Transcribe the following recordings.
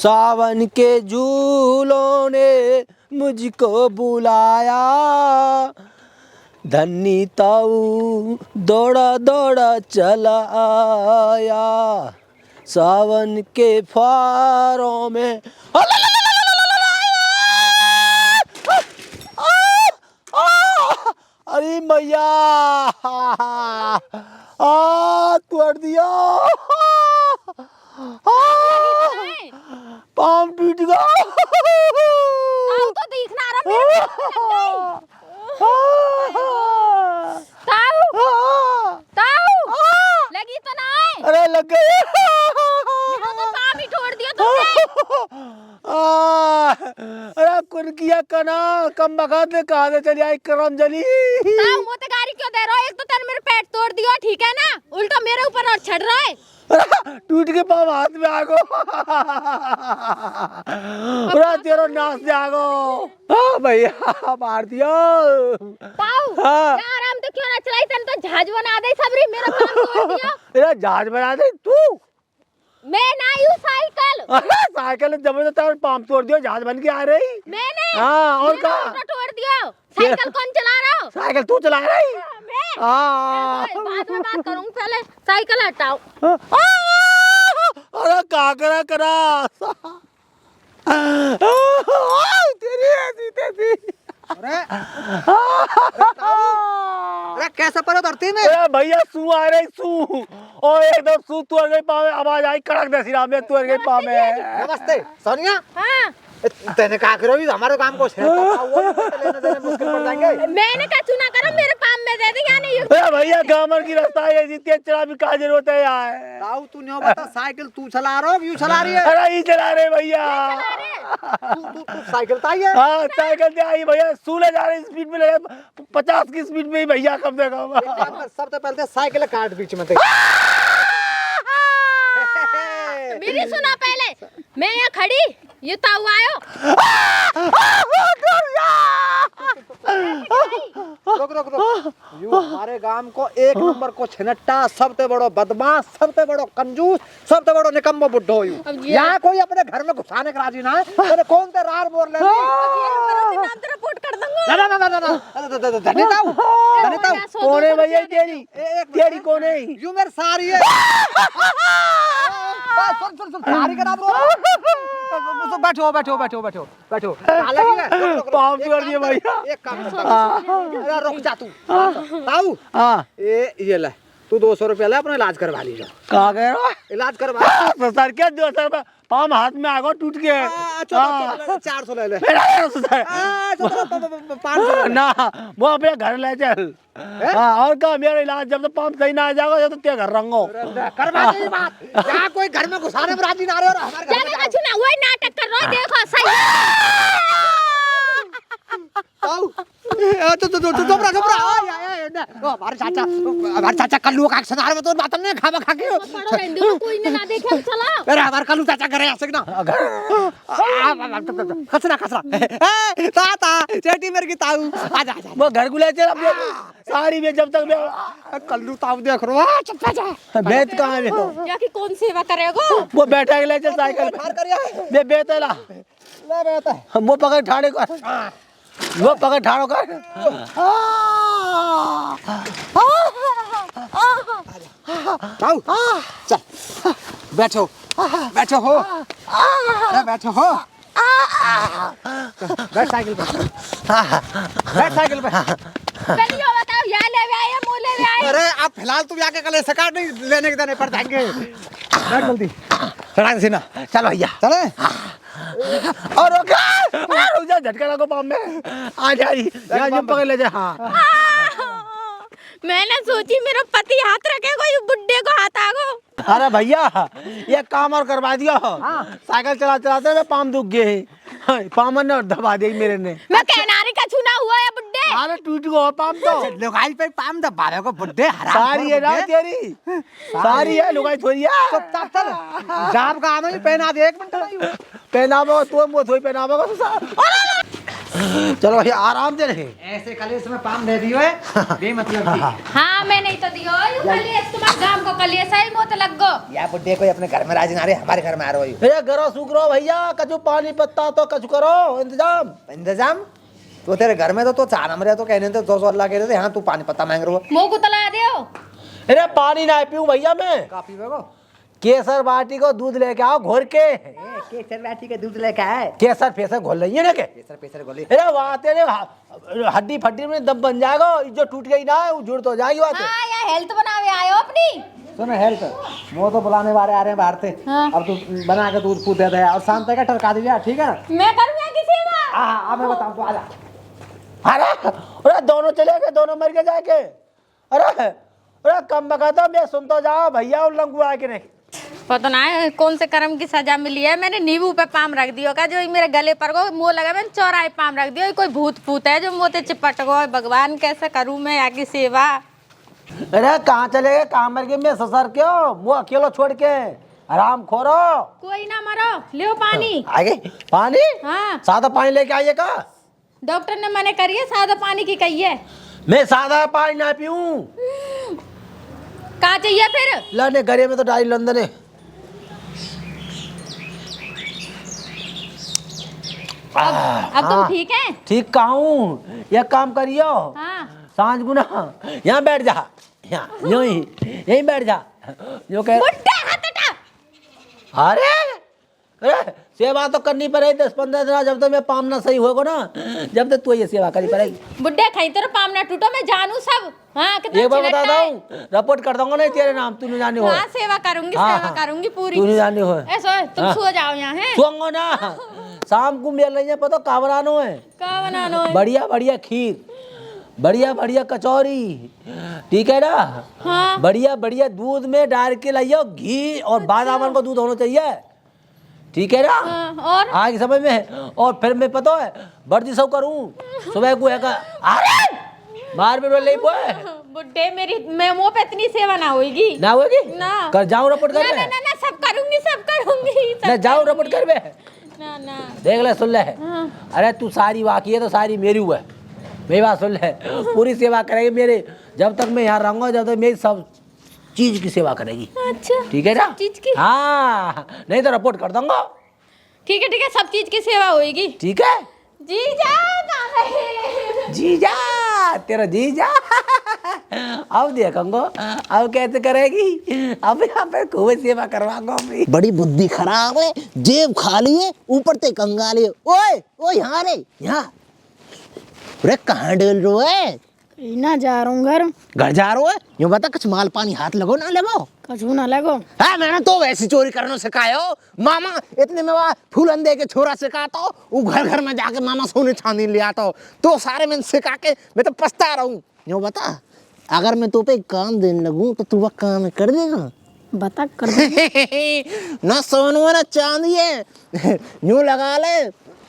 सावन के झूलों ने मुझको बुलाया, धन्नी ताऊ दौड़ा दौड़ा चला आया, सावन के फारों में अरे मैया तोड़ दिया, पाँव टूट गया। तो दिखना रहा लगी तो ना है। अरे लग गई। मेरा तो पाँव ही तोड़ दिया तुमने। अरे कुन किया कना कम बखत में कहा से चली आई करम जली। मोते गाड़ी क्यों दे रहा हो? एक तो तेरे मेरे पेट तोड़ दिया, ठीक है ना, उल्टा मेरे ऊपर और चढ़ रहा है। टूट के पाँव हाथ में आ गो। तेरा नाच से आ गो। भैया मार दिया पाऊ। आराम तो क्यों ना चलाई, तन तो जहाज बना दे सबरी, मेरा पाँव तोड़ दिया। जहाज बना दे तू? मैं ना यूं साइकिल। साइकिल जब तो तेरा पाँव तोड़ दिया, जहाज बन के आ रही। मैंने और का तोड़ दिया। साइकिल कौन चला रहा हो? साइकिल तू चला रही। बाद में बात करूंगी, पहले साइकिल हटाओ। अरे का करा तेरी ऐसी तेरी। अरे कैसे पड़े धरती में? भैया सू आ रही सू, और एकदम सू तुअर गई पाँव में, आवाज आई कड़क दसिरा में तुअर गई पाँव में। नमस्ते सोनिया। हाँ तेने कहा करो हमारे काम को लेने देने मुश्किल पड़ जाएंगे। मैंने कहा चुना करो, मेरे पाँव में दे दे। यानी भैया गामर की रास्ता है, जितने चला भी का जरूरत है यार। ताऊ तू नहीं बता, साइकिल तू चला रहा हो, यूं चला रही है? अरे ये चला रहे भैया। तू साइकिल तो आई है? हाँ साइकिल से आई भैया, सूले जा रहे स्पीड में, लगे 50 की स्पीड में ही भैया, कम से कम। सबसे पहले साइकिल काट बीच में। मेरी सुना पहले, मैं यहाँ खड़ी, ये ताऊ आयो। रुक यू हमारे गांव को एक नंबर को छिनट्टा, सबसे बड़ो बदमाश, सबसे बड़ो कंजूस, सबसे बड़ो निकम्मो बुड्ढो यू। यहाँ कोई अपने घर में घुसाने का राजी ना है। तेरे कौन से रार बोल ले? रिपोर्ट कर दूंगा। धनिताऊ कौन है भैया तेरी कौन है? यू मेरे सारी है। सुन सारी का नाम बोलो। बैठो। पाँव तोड़ दिए भैया। एक काम कर, रुक जा तू। ताऊ ये ले, तू 200 रुपया ले, अपना इलाज करवा लीजिए। कहाँ गए हो? इलाज करवा। सर क्या 200 रुपया? पाँव हाथ में आ गो टूट के। 400 ले ले। 500 ना, वो अपने घर ले चल। और क्या, मेरा इलाज जब तक पाँव सही ना आ जाएगा, जब तक तेरे घर रंगो। करवा दे बात। यहाँ कोई घर में घुसाने में राजी ना रहे, और हमारे घर में चुना वही नाटक कर रहा है, देखो सही। हमारे चाचा कल्लू का सदार में तो बात नहीं खावा खा के कोई ना देखे चला। अरे हमारे कल्लू चाचा करे ऐसे ना खसरा ताता चेटी मेरे की ताऊ आजा वो घर को ले चल साड़ी में, जब तक मैं कल्लू ताऊ देख रहा है। चुप जा, बेत कहाँ है? क्या कि कौन सेवा करेगा? वो बैठा के ले चल साइकिल पे। बेत ला, वो पकड़ ठाड़े कर, वो पकड़ ठाड़ो कर। ताऊ चल बैठो हो, अरे बैठो हो, बैठ साइकिल पे, बैठ साइकिल पे। चलिए बताओ, यहाँ ले आए मुँह ले आए। अरे आप फिलहाल तुम यहाँ के कल सकार नहीं लेने के देने पड़ जाएंगे। बैठ जल्दी, चढ़ा दे ना। चलो भैया चले। और रुक जा, झटका लगो पाँव में। आ जा यहाँ जब पकड़ ले जा। हाँ मैंने सोची मेरा पति हाथ रखेगा, ये बुड्ढे को हाथ आगो। अरे भैया ये काम और करवा दिया। साइकिल चलाते में पाँव दुख गए, पाँव ने दबा दी मेरे ने। मैं कहनारी का छूना हुआ है बुड्ढे। अरे टूट गो पाँव तो। लुगाई पे पाम दबावे को बुड्ढे हराम। सारी है ना तेरी, सारी है लुगाई थोड़ी है। चुपचाप चल, जाम का आना ही पहना दे। 1 मिनट पहनावो तो वो थोड़ी पहनावो। चलो भैया आराम से रहे। ऐसे कलेश में पाम दे दियो है बेमतलब की। हाँ मैं नहीं तो दियो यू कलेश तुम्हारे गांव को कलेश है मोत लग गो। या बुड्ढे कोई अपने घर में राजी ना रहे, हमारे घर में आ रहे हो। भैया घरों सूख रहो भैया, कछु पानी पत्ता तो कछु करो इंतजाम। इंतजाम तो तेरे घर में तो चार नंबर है, तो कहने थे 200 अल्लाह कह रहे थे, यहाँ तू पानी पत्ता मांग रहे हो। मुंह को तला दियो। अरे पानी ना पीऊं भैया मैं। का पीवेगो? केसर बाटी को दूध लेके आओ घोर के। केसर बाटी के दूध लेके आए। केसर फेसर घोल रही है ना के? केसर पेसर गोली। अरे वहाँ तेरे हड्डी फड्डी में दम बन जाएगा, जो टूट गई ना वो जुड़ तो जाएगी वहाँ से। हाँ या हेल्थ बनावे आयो अपनी। सुनो हेल्थ, वो तो बुलाने वाले आ रहे हैं बाहर से। हाँ। अब तू बना के दूध फूट दे दे और शाम तक टरका दीजिए, ठीक है? मैं करूँगा किसी में। हाँ मैं बताऊँ तो आजा। अरे दोनों चले गए, दोनों मर के जाके। अरे कम बकाता मैं सुन तो जाओ भैया उन लंगुआ के नहीं। पता ना है कौन से कर्म की सजा मिली है। मैंने नींबू पे पाम रख दियो का, जो मेरे गले पर को मुंह लगा, मैंने चौराहे पाम रख दियो। कोई भूत फूत है जो मोते चिपट गो। भगवान कैसे करूं मैं आगे सेवा। अरे कहाँ चले गए, कहाँ मर गए मैं ससुर क्यों, वो अकेलो छोड़ के आराम खोरो। कोई ना मरो, लियो पानी। आगे पानी? हाँ सादा पानी लेके आइए का। डॉक्टर ने मने करी है सादा पानी की कही है। मैं सादा पानी ना पीऊं। कहाँ चाहिए फिर? लाने घरे में तो डाली लंदन है। अब तुम ठीक है? ठीक कहूँ, एक काम करियो। हाँ सांझ गुना यहाँ बैठ जा, यहाँ यूं ही यहीं बैठ जा। जो कह बुड्ढा हाथ हटा। अरे सेवा तो करनी पड़ेगी 10-15 दिन, जब तक मैं पाम ना सही होगा ना, जब तक तू ये सेवा करनी पड़ेगी। बुड्ढे खाई तेरे पाम ना टूटो, मैं जानू सब। हाँ कितना एक बार चिलटा बता है। दूं, रिपोर्ट कर दूंगा नहीं तेरे नाम, तू नहीं जानी हो। हाँ सेवा करूंगी, हाँ, सेवा हाँ। करूंगी पूरी। तू नहीं जानी हो। ऐसा तुम हाँ। सो जाओ यहाँ है। सोंगो ना, शाम को मिल रही है पता का बनानो है। का बनानो है? बढ़िया बढ़िया खीर, बढ़िया बढ़िया कचौरी, ठीक है ना? हाँ बढ़िया बढ़िया दूध में डाल के लाइयो घी, और बादाम का दूध होना चाहिए, ठीक है ना? हाँ, और आगे समझ में। और फिर मैं पता है वर्जी सब करूं सुबह को है का। अरे मार में ले पोए बुड्ढे मेरी मैं मुंह पे इतनी सेवा ना होगी। ना होगी ना कर जाऊं रिपोर्ट कर ना ना ना सब करूंगी, सब करूंगी, सब ना जाऊं रिपोर्ट कर बे। ना ना देख ले सुन ले। हाँ। अरे तू सारी वाकी है तो सारी मेरी हुआ है, मेरी बात सुन ले। पूरी सेवा करेगी मेरे, जब तक मैं यहाँ रहूंगा जब तक मेरी सब चीज की सेवा करेगी, अच्छा ठीक है ना? सब चीज की? हाँ नहीं तो रिपोर्ट कर दूंगा। ठीक है सब चीज की सेवा होगी। ठीक है जीजा कहाँ है? जीजा, तेरा जीजा। अब देखूंगा अब कैसे करेगी। अब यहाँ पे खूब सेवा करवाऊंगा। बड़ी बुद्धि खराब है, जेब खाली है ऊपर ते कंगाली है। ओए ओए यहाँ रे यहाँ, अरे कहाँ डल रहे हो है? ना जा रहा हूँ घर। घर जा रहे हो है? यूँ बता कुछ माल पानी हाथ लगो ना लगो। कछू ना लगो। हाँ मैंने तो वैसी चोरी करना सिखाया हो मामा, इतने में वहाँ फूलन दे के छोरा सिखाता हो, वो घर घर में जाके मामा सोने चांदी ले आता हो, तो सारे मैंने सिखा के मैं तो पछता रहा हूँ। यूँ बता अगर मैं तो पे काम देने लगूँ तो तू वह काम कर देगा? बता कर दे। ना सोना ना चांदी है, यूँ लगा ले,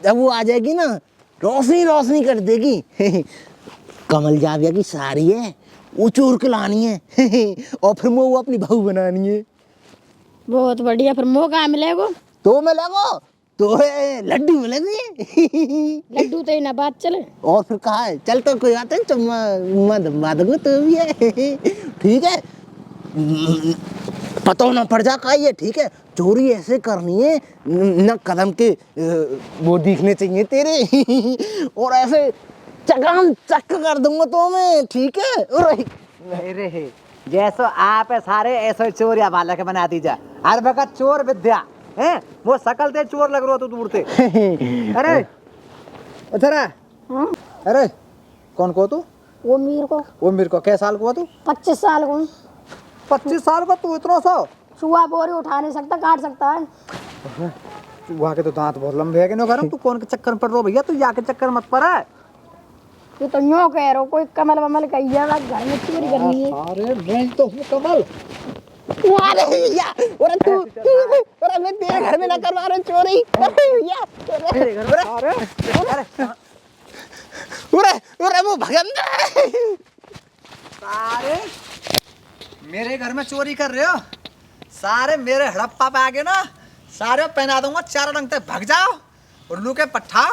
जब वो आ जाएगी ना रोशनी रोशनी कर देगी। कमल जाविया की साड़ी है वो चोर के लानी है। और फिर वो अपनी बहू बनानी है। बहुत बढ़िया, फिर मोह कहाँ मिलेगा? तो मैं लगो तो लड्डू मिलेंगे। लड्डू तो ही ना बात चले। और फिर कहा है चल तो कोई बात नहीं, चुम्मा दूंगा तो भी है। ठीक है पता ना पड़ जा का ये, ठीक है? चोरी ऐसे करनी है न कदम के वो दिखने चाहिए तेरे। और ऐसे चकाम चक कर दूंगा तो मैं, ठीक है? अरे जैसो आप है सारे ऐसे चोर या बालक बना दीजा। हर वक्त चोर विद्या है, वो सकल ते चोर लग रहा तो दूर से। अरे उधर अरे कौन को तू? वो मीर को। वो मेरे को कै साल को तू? 25 साल को। 25 साल का तू इतना सा? चूहा बोरी उठा नहीं सकता, काट सकता है। चूहा के तो दांत बहुत लंबे है कि ना। तू कौन के चक्कर में पड़ रहा भैया? तू जाके चक्कर मत पड़ा। ये तो यूँ कह रहा हो कोई कमल वमल कही है घर में चोरी करनी है। अरे मैं तो हूँ कमल। अरे भैया अरे तू अरे मैं तेरे घर में ना करवा रहा चोरी। अरे भैया अरे अरे वो भगंदर सारे मेरे घर में चोरी कर रहे हो, सारे मेरे हड़प्पा पे आ गए ना, सारे पहना दूंगा 4 रंग तक, भाग जाओ उल्लू के पट्टा।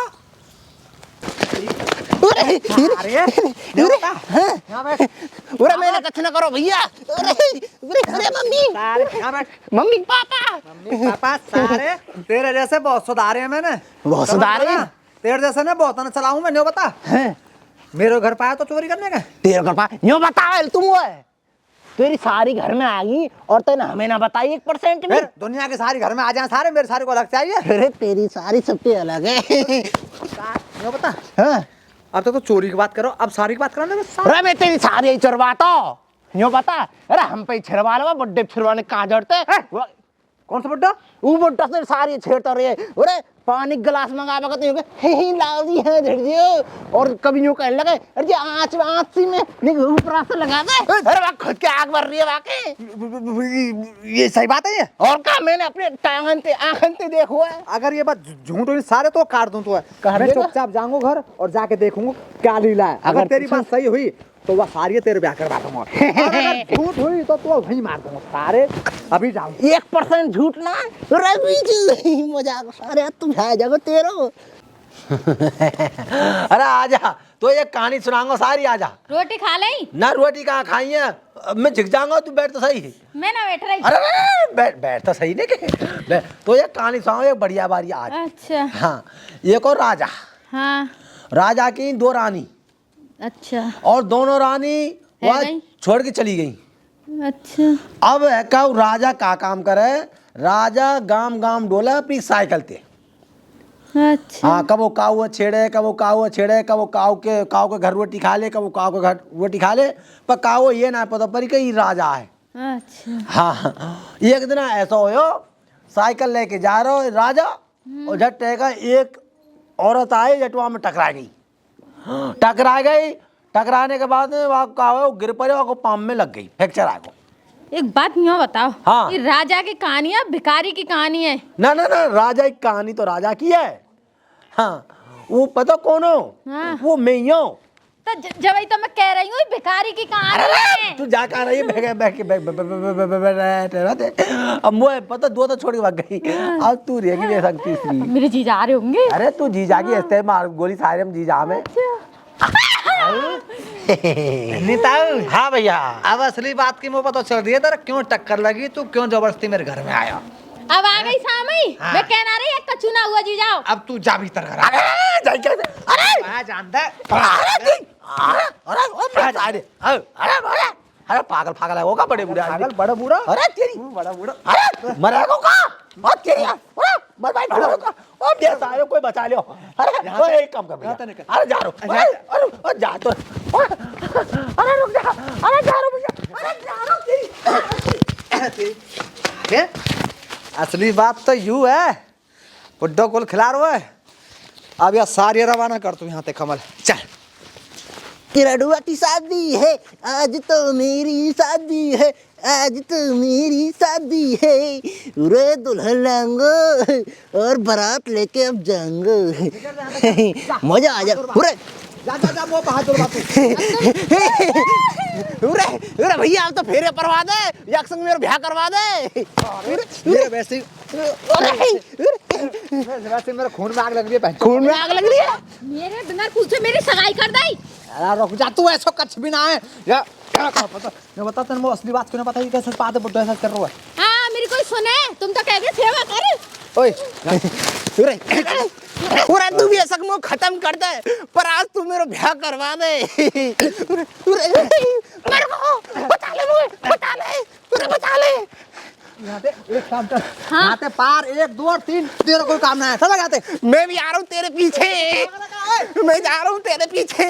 अरे मैंने कछ ना करो भैया। अरे मम्मी पापा पापा सारे तेरे जैसे बहुत सुधारे हैं मैंने। बहुत सुधारे हैं? तेरे जैसे ना बहुत ना चलाऊं मैं, नहीं बता मेरे घर पाया तो चोरी करने का। तेरे घर पा यूं बता तुम वो है तेरी सारी घर में आ गई और तूने हमें ना बताई 1% भी। दुनिया के सारी घर में आ जाए सारे, मेरे सारे को अलग चाहिए। अरे तेरी सारी सबसे अलग है। नहीं बता हाँ? अब तो चोरी की बात करो, अब सारी की बात करो ना। अरे मैं तेरी सारी ही चुरवाता यूं बता। अरे हम पे छिड़वा लो बड्डे छिड़वाने कहाँ जड़ते। कौन सा बुड्ढा? वो बुड्ढा से सारी छेड़ता रहे। अरे पानी गिलास मंगा बगत ही लाउदी है झड़ियो और कभी यूं कहने लगे अरे आँच सी में ऊपर से लगा दे। अरे वाह खुद के आग भर रही है वाकई। ये सही बात है ये? और क्या मैंने अपने आंखन से देखो है। अगर ये बात झूठ हुई सारे तो काट दूं। तो है मैं चुपचाप जाऊंगा घर और जाके देखूंगा क्या लीला है। अगर तेरी बात सही हुई तो वह सारी तेरे ब्याह करवा दूंगा। अगर झूठ हुई तो तू वहीं मार दूंगा सारे। अभी जाऊँ 1% झूठ ना रवि मजाक सारे तुम जाओ तेरो। अरे आजा तो ये कहानी सुनाऊंगा सारी, आजा। रोटी खा ली ना रोटी कहाँ खाई है, मैं झिक जाऊंगा, तू बैठ तो सही। मैं ना बैठ रही। अरे बैठ तो सही नहीं के तो ये कहानी सुनाऊंगा एक बढ़िया बारी आज। अच्छा हाँ, एक और राजा, हाँ राजा की 2 रानी, अच्छा और दोनों रानी वहाँ गई? छोड़ के चली गई। अच्छा अब है का राजा का काम करे, राजा गाम गाम डोला अपनी साइकिल ते। अच्छा हाँ, कब वो काऊ छेड़े, कब वो काऊ छेड़े, कब वो काऊ के घर रोटी खा ले, कब वो काऊ के घर रोटी खा ले, पर काऊ ये ना पता पड़ी कि राजा है। अच्छा हाँ, एक दिन ऐसा हो साइकिल लेके जा रहा हो राजा और झट का एक औरत आई, जटवा में टकरा गई। टकराने के बाद वहाँ का गिर पड़े, वहाँ को पाम में लग गई, फ्रैक्चर आ गया। एक बात यूँ बताओ, हाँ। ये राजा की कहानी है भिखारी की कहानी है? ना ना ना, राजा की कहानी तो राजा की है। हाँ, वो पता कौन हो? हाँ। वो मैं ही हूँ। तो जब तो मैं कह रही हूँ भिखारी की कहानी है। तू जा कर रही है अब मुझे पता 2 तो छोड़ी भाग गई, अब तू रहेगी मेरे संग तीसरी। मेरे जीजा आ रहे होंगे। अरे तू जीजा की हंसते मार गोली सारे हम जीजा में। नीताऊ, हाँ भैया, अब असली बात की मुझे पता चल रही है तेरा क्यों टक्कर लगी, तू क्यों जबरदस्ती मेरे घर में आया। अब आ गई सामई। हाँ। मैं कहना रही एक चुना हुआ जी जाओ। अब तू जा भीतर घर। अरे जानता है अरे पागल है वो का बड़े बुढ़े पागल बड़ा बूढ़ा। अरे तेरी बड़ा बूढ़ा। अरे मरेगा का और तेरी मर भाई का ओ मेरे सारे कोई बचा लियो। अरे ओ एक काम कर भैया, अरे जा रो, अरे जा तो, अरे रुक जा, अरे जा रो भैया, अरे जा रो तेरी। असली बात तो यूं है, बुड्ढो को खिला रहा है। अब यह सारी रवाना कर तू यहाँ ते कमल चल। किरडुआ की शादी है आज तो मेरी शादी है, आज तो मेरी शादी है। रे दुल्हन लाऊंगो और बारात लेके अब जाऊंगो। मजा आ जा। जा वो बहादुर बापू। अरे भैया अब तो फेरे परवा दे, एक संग मेरा ब्याह करवा दे। वैसे मेरे खून में आग लग रही है। खून में आग लग रही है। मेरे बिना पूछे मेरी सगाई कर दी। अरे रुक जा, तू ऐसा कुछ भी ना है। या क्या पता मैं बताता हूं, असली बात क्यों ना पता, कैसे बात है बुड्ढा ऐसा कर रहा है। हाँ मेरी कोई सुने, तुम तो कह गए सेवा कर। ओए पूरा तू भी ऐसा मुंह खत्म कर दे, पर आज तू मेरा ब्याह करवा दे। मेरे को बता ले, मुझे बता ले, तुझे बता ले। यहाँ पे एक काम कर, यहाँ पे पार 1 2 और 3 तेरा कोई काम ना है, समझ आते। मैं भी आ रहा हूँ तेरे पीछे, मैं जा रहा हूँ तेरे पीछे।